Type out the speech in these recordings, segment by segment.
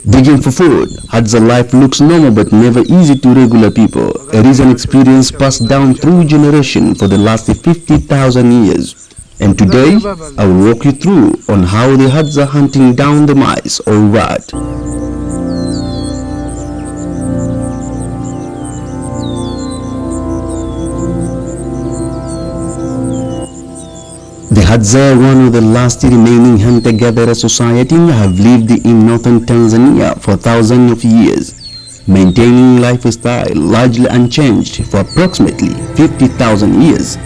Digging for food, Hadza life looks normal but never easy to regular people. It is an experience passed down through generation for the last 50,000 years. And today, I will walk you through on how the Hadza hunting down the mice or rat. The Hadza, one of the last remaining hunter-gatherer society, have lived in northern Tanzania for thousands of years, maintaining lifestyle largely unchanged for approximately 50,000 years.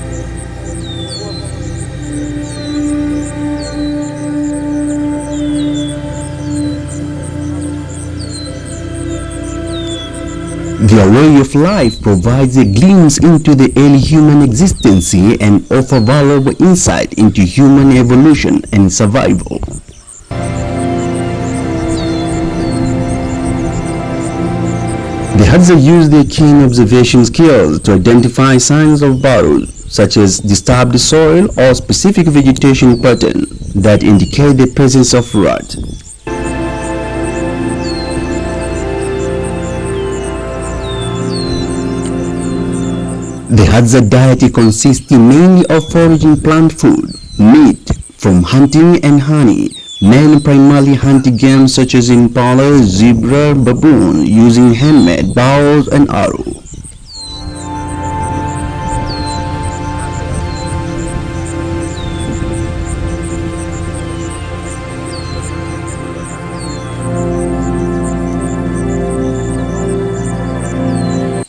Their way of life provides a glimpse into the early human existence and offers valuable insight into human evolution and survival. The Hadza use their keen observation skills to identify signs of burrows, such as disturbed soil or specific vegetation pattern that indicate the presence of rat. The Hadza diet consists mainly of foraging plant food, meat from hunting and honey. Men primarily hunt game such as impala, zebra, baboon using handmade bows and arrows.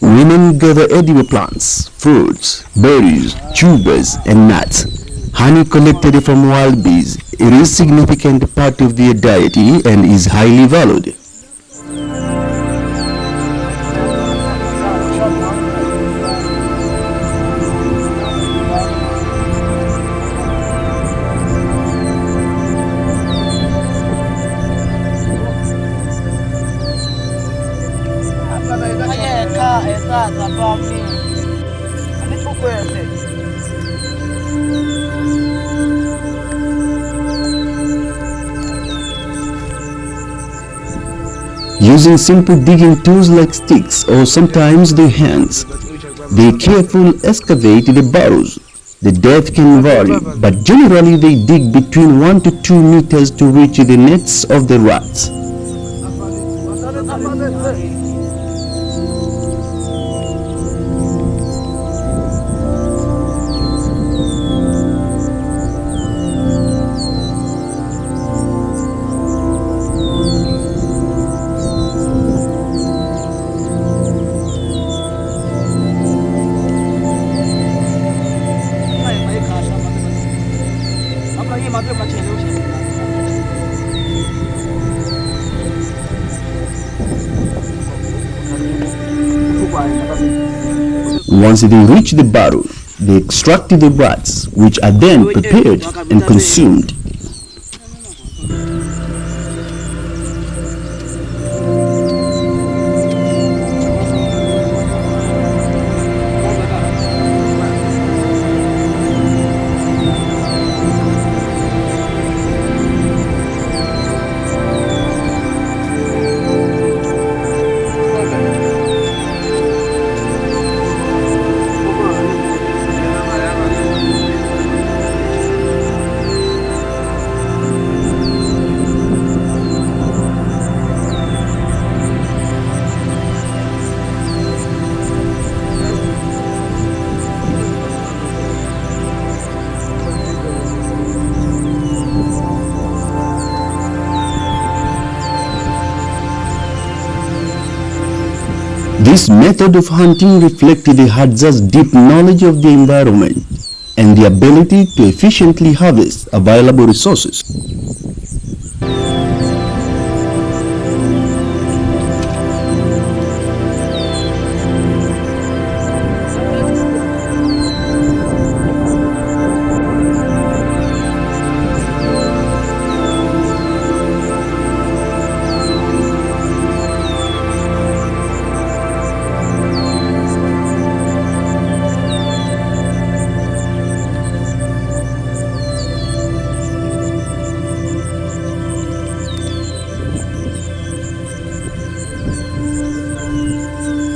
Women gather edible plants, fruits, berries, tubers, and nuts. Honey collected from wild bees. It is a significant part of their diet and is highly valued. Using simple digging tools like sticks or sometimes their hands, they carefully excavate the burrows. The depth can vary, but generally they dig between 1 to 2 meters to reach the nests of the rats. Once they reach the burrow, they extract the rats, which are then prepared and consumed. This method of hunting reflected the Hadza's deep knowledge of the environment. and the ability to efficiently harvest available resources.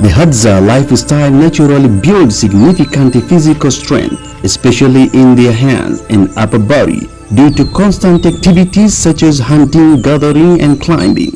The Hadza lifestyle naturally builds significant physical strength, especially in their hands and upper body, due to constant activities such as hunting, gathering, and climbing.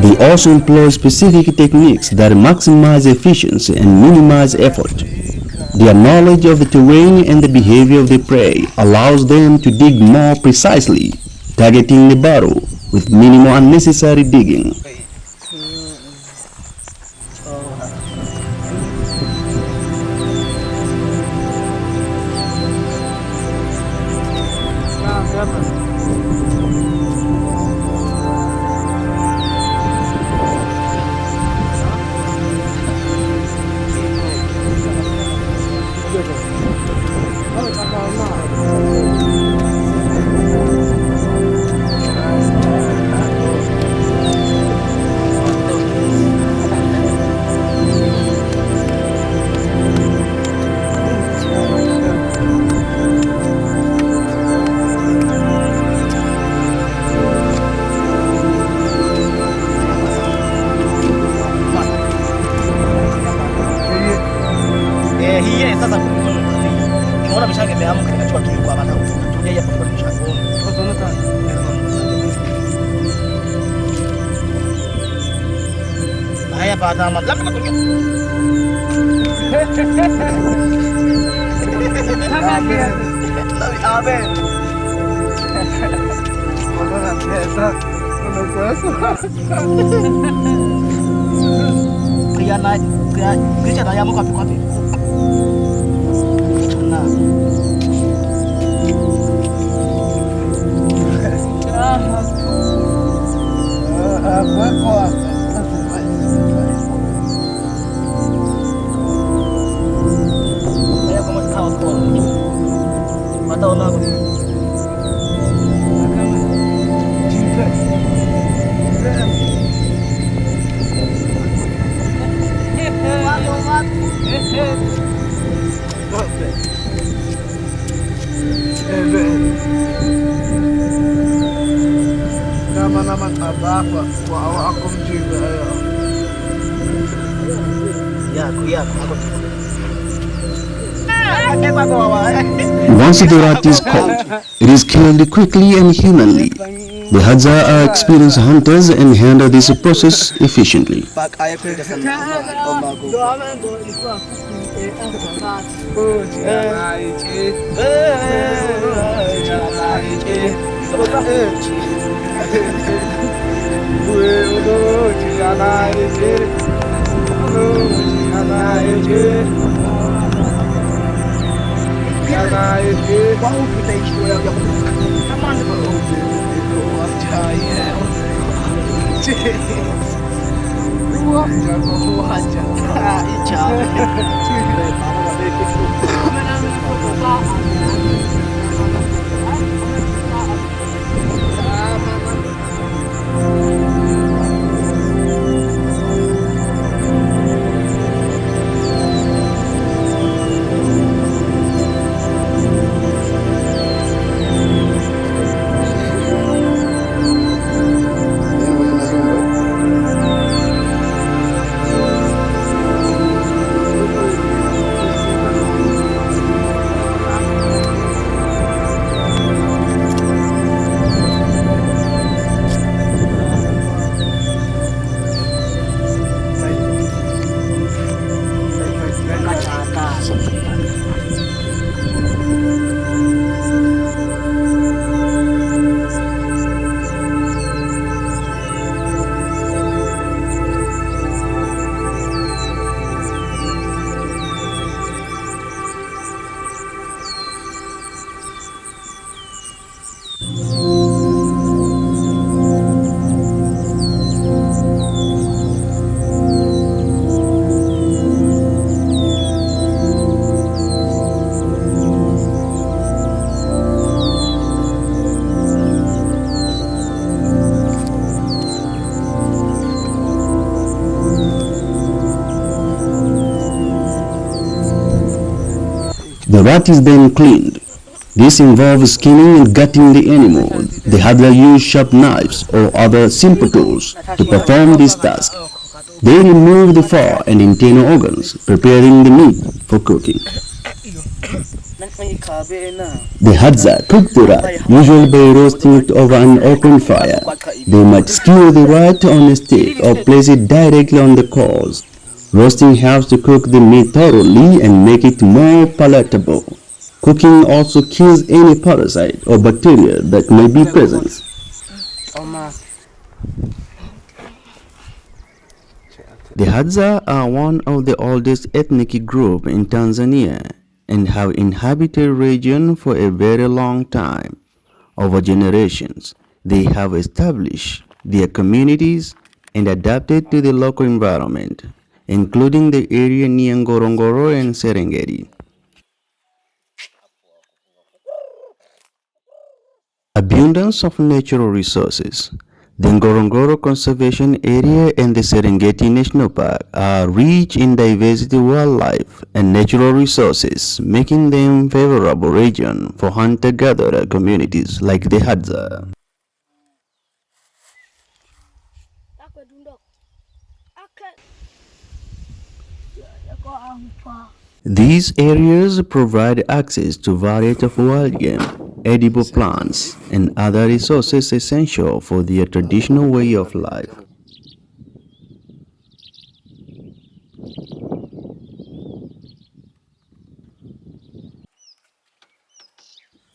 They also employ specific techniques that maximize efficiency and minimize effort. Their knowledge of the terrain and the behavior of the prey allows them to dig more precisely, targeting the burrow with minimal unnecessary digging. Once the rat is caught, it is killed quickly and humanly. The Hadza are experienced hunters and handle this process efficiently. The rat is then cleaned. This involves skinning and gutting the animal. The Hadza use sharp knives or other simple tools to perform this task. They remove the fur and internal organs, preparing the meat for cooking. The Hadza cook the rat, usually by roasting it over an open fire. They might skewer the rat on a stick or place it directly on the coals. Roasting helps to cook the meat thoroughly and make it more palatable. Cooking also kills any parasite or bacteria that may be present. The Hadza are one of the oldest ethnic groups in Tanzania and have inhabited the region for a very long time. Over generations, they have established their communities and adapted to the local environment, including the area near Ngorongoro and Serengeti. Abundance of natural resources. The Ngorongoro Conservation Area and the Serengeti National Park are rich in diversity wildlife and natural resources, making them favorable region for hunter-gatherer communities like the Hadza. These areas provide access to variety of wild game, edible plants, and other resources essential for their traditional way of life.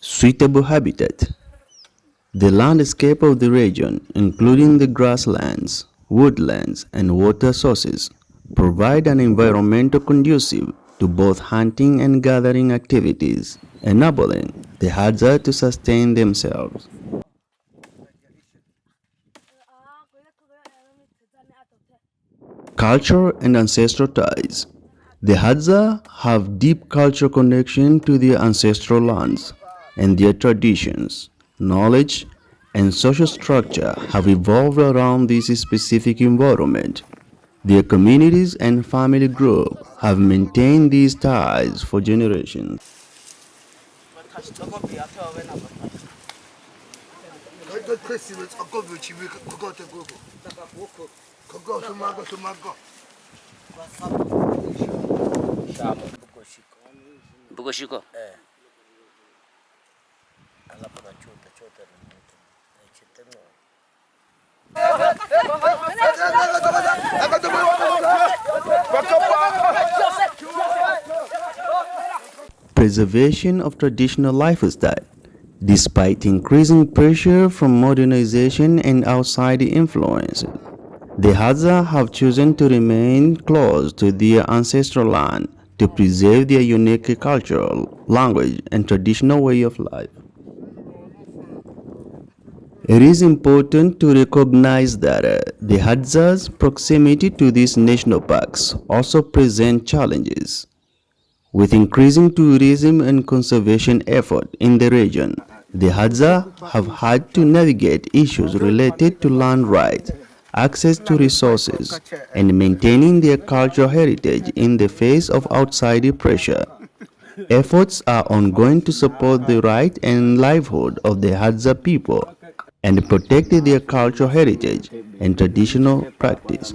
Suitable habitat. The landscape of the region, including the grasslands, woodlands, and water sources, provide an environment conducive to both hunting and gathering activities, enabling the Hadza to sustain themselves. Culture and ancestral ties. The Hadza have deep cultural connection to their ancestral lands, and their traditions, knowledge, and social structure have evolved around this specific environment. Their communities and family group have maintained these ties for generations. Preservation of traditional lifestyle. Despite increasing pressure from modernization and outside influences, the Hadza have chosen to remain close to their ancestral land to preserve their unique cultural, language, and traditional way of life. It is important to recognize that the Hadza's proximity to these national parks also present challenges. With increasing tourism and conservation effort in the region, the Hadza have had to navigate issues related to land rights, access to resources, and maintaining their cultural heritage in the face of outside pressure. Efforts are ongoing to support the right and livelihood of the Hadza people and protect their cultural heritage and traditional practice.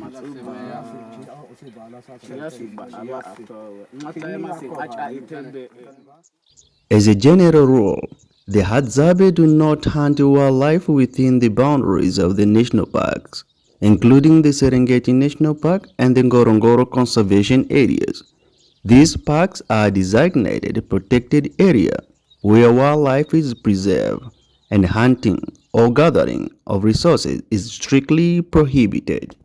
As a general rule, the Hadzabe do not hunt wildlife within the boundaries of the national parks, including the Serengeti National Park and the Ngorongoro conservation areas. These parks are designated protected area where wildlife is preserved and hunting or gathering of resources is strictly prohibited.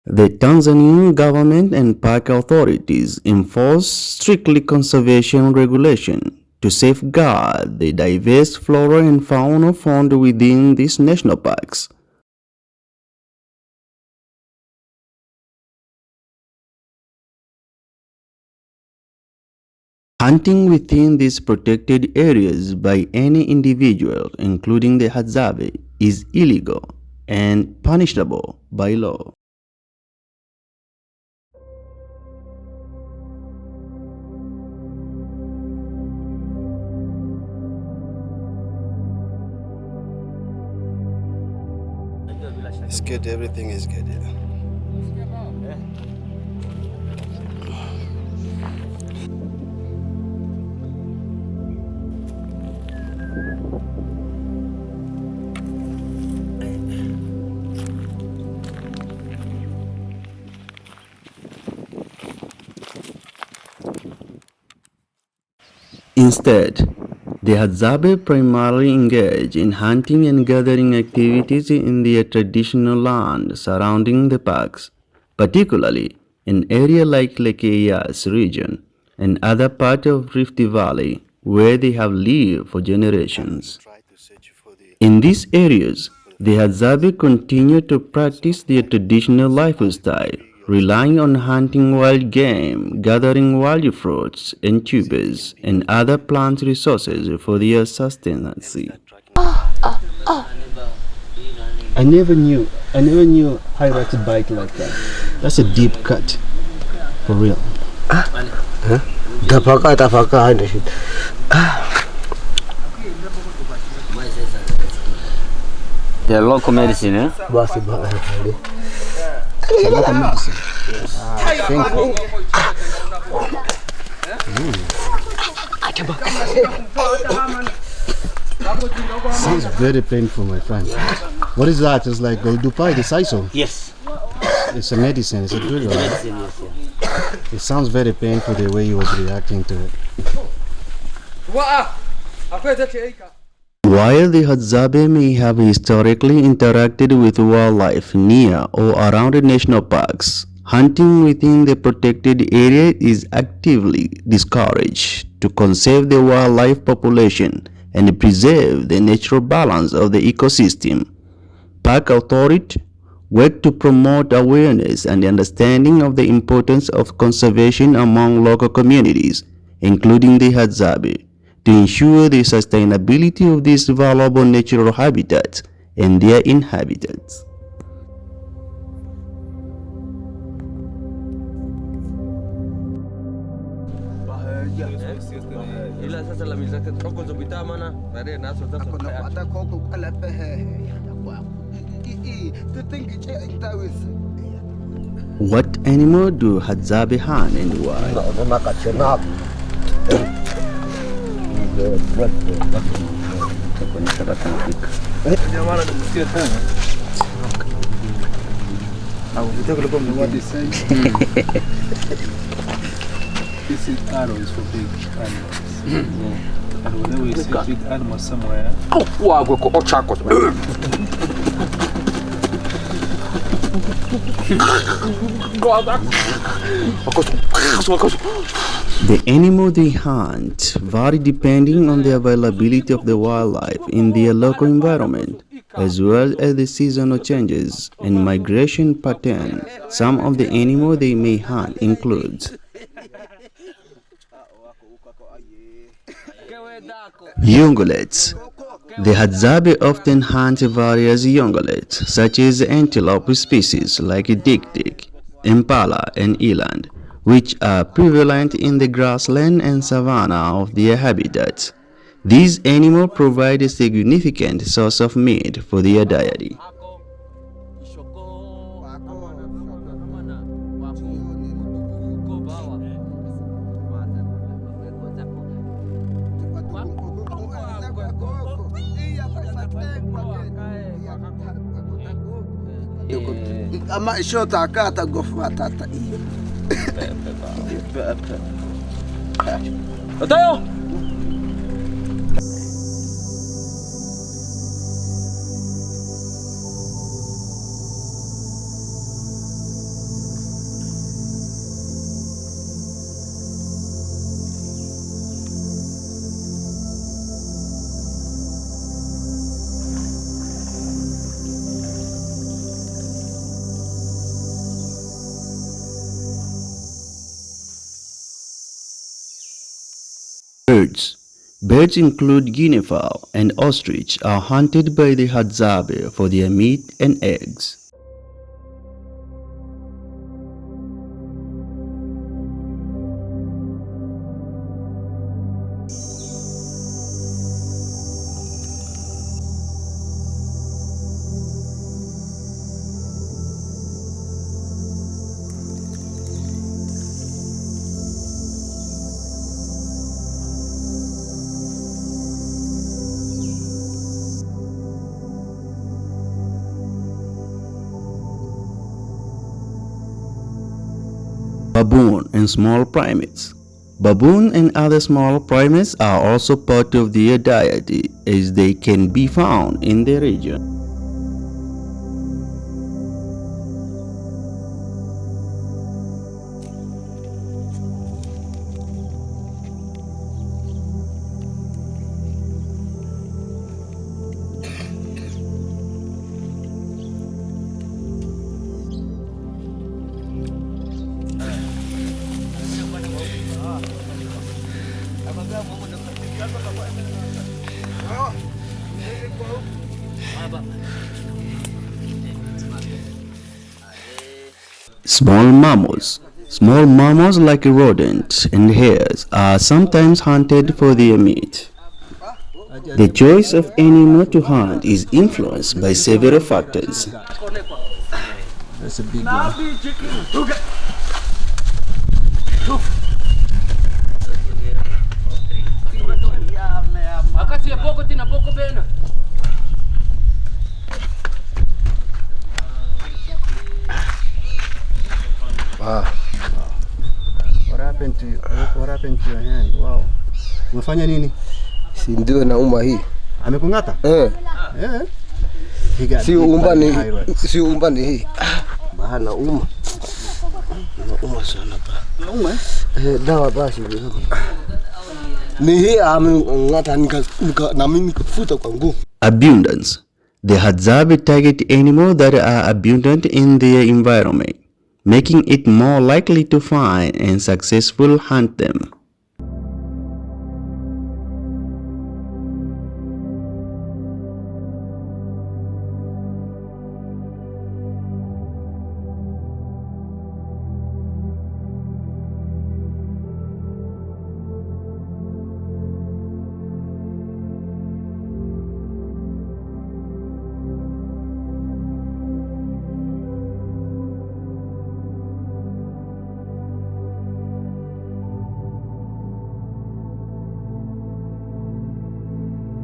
The Tanzanian government and park authorities enforce strictly conservation regulation to safeguard the diverse flora and fauna found within these national parks. Hunting within these protected areas by any individual, including the Hadzabe, is illegal and punishable by law. It's good, everything is good, yeah. Instead, the Hadzabe primarily engage in hunting and gathering activities in their traditional land surrounding the parks, particularly in areas like Lake Eyas region and other parts of Rift Valley where they have lived for generations. In these areas, the Hadzabe continue to practice their traditional lifestyle, relying on hunting wild game, gathering wild fruits and tubers, and other plant resources for their sustenance. I never knew hyrax bite like that. That's a deep cut, for real. Tafaka, and shit. The local medicine, eh? It's a lot of medicine. Thank you. Sounds very painful, my friend. What is that? It's like Goldupai, the Saiso. Yes. It's a medicine. It's a good one. Medicine, yes, yeah. It sounds very painful the way he was reacting to it. While the Hadzabe may have historically interacted with wildlife near or around national parks, hunting within the protected area is actively discouraged to conserve the wildlife population and preserve the natural balance of the ecosystem. Park authorities work to promote awareness and understanding of the importance of conservation among local communities, including the Hadzabe, to ensure the sustainability of these valuable natural habitats and their inhabitants. What animal do Hadzabe hunt and why? This is arrows for big animals. And whenever you see a big animal somewhere, The animal they hunt vary depending on the availability of the wildlife in their local environment, as well as the seasonal changes and migration pattern. Some of the animals they may hunt include ungulates. The Hadzabe often hunt various ungulates, such as antelope species like dik-dik, impala, and eland, which are prevalent in the grassland and savanna of their habitats. These animals provide a significant source of meat for their diet. Ama shota akata gofu atata iyo. Tayo! Birds. Birds include guinea fowl and ostrich are hunted by the Hadzabe for their meat and eggs. Baboon and small primates. Baboon and other small primates are also part of their diet as they can be found in the region. Small mammals. Small mammals like rodents and hares are sometimes hunted for their meat. The choice of animal to hunt is influenced by several factors. That's a big one. What happened to your hand? Wow. Umefanya nini? Si ndio nauma hii. Amekung'ata? Eh. Yeah. He got Si bit by umba the ni pirates. si umba ni hii. Baha nauma. Nauma sana ba. Nauma? Dawa basi. Ni hii ameng'ata na mimi kufuta kwa nguvu. Abundance. The Hadzabe target animals that are abundant in their environment, making it more likely to find and successfully hunt them.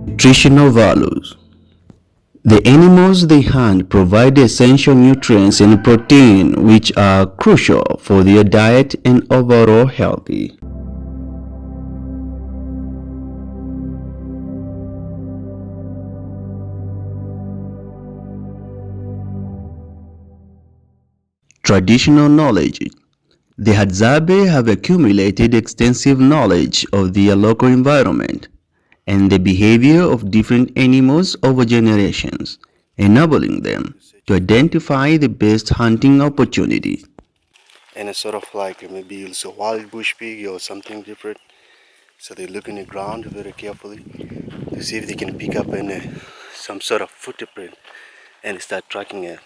Nutritional values. The animals they hunt provide essential nutrients and protein which are crucial for their diet and overall health. Traditional knowledge. The Hadzabe have accumulated extensive knowledge of their local environment and the behavior of different animals over generations, enabling them to identify the best hunting opportunities. And it's sort of like maybe it's a wild bush pig or something different. So they look in the ground very carefully to see if they can pick up some sort of footprint and start tracking it.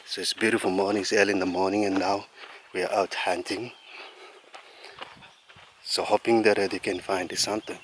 So it's beautiful morning, it's early in the morning, and now we are out hunting. So hoping that they can find something.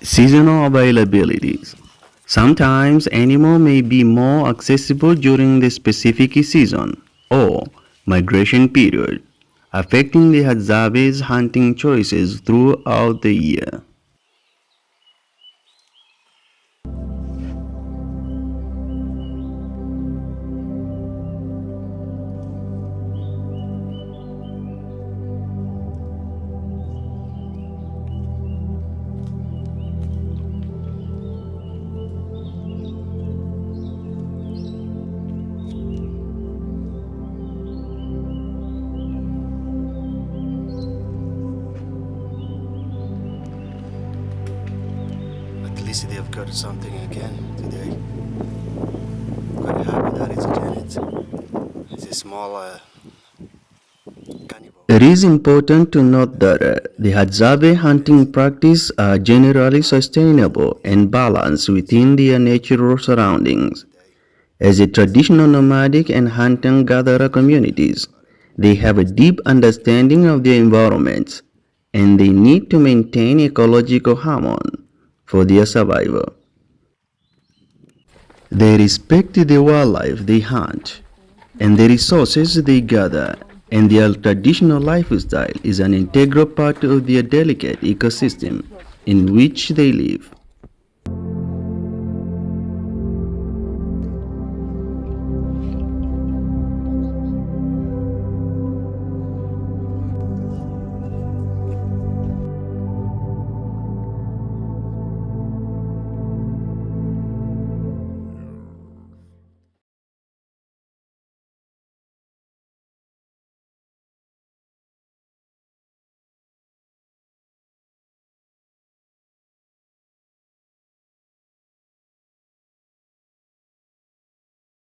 Seasonal availabilities. Sometimes animal may be more accessible during the specific season or migration period, affecting the Hadzabe's hunting choices throughout the year. At least they have got something again today. Quite happy that it's a small cannibal. It is important to note that the Hadzabe hunting practice are generally sustainable and balanced within their natural surroundings. As a traditional nomadic and hunter-gatherer communities, they have a deep understanding of their environments and they need to maintain ecological harmony for their survival. They respect the wildlife they hunt and the resources they gather, and their traditional lifestyle is an integral part of their delicate ecosystem in which they live.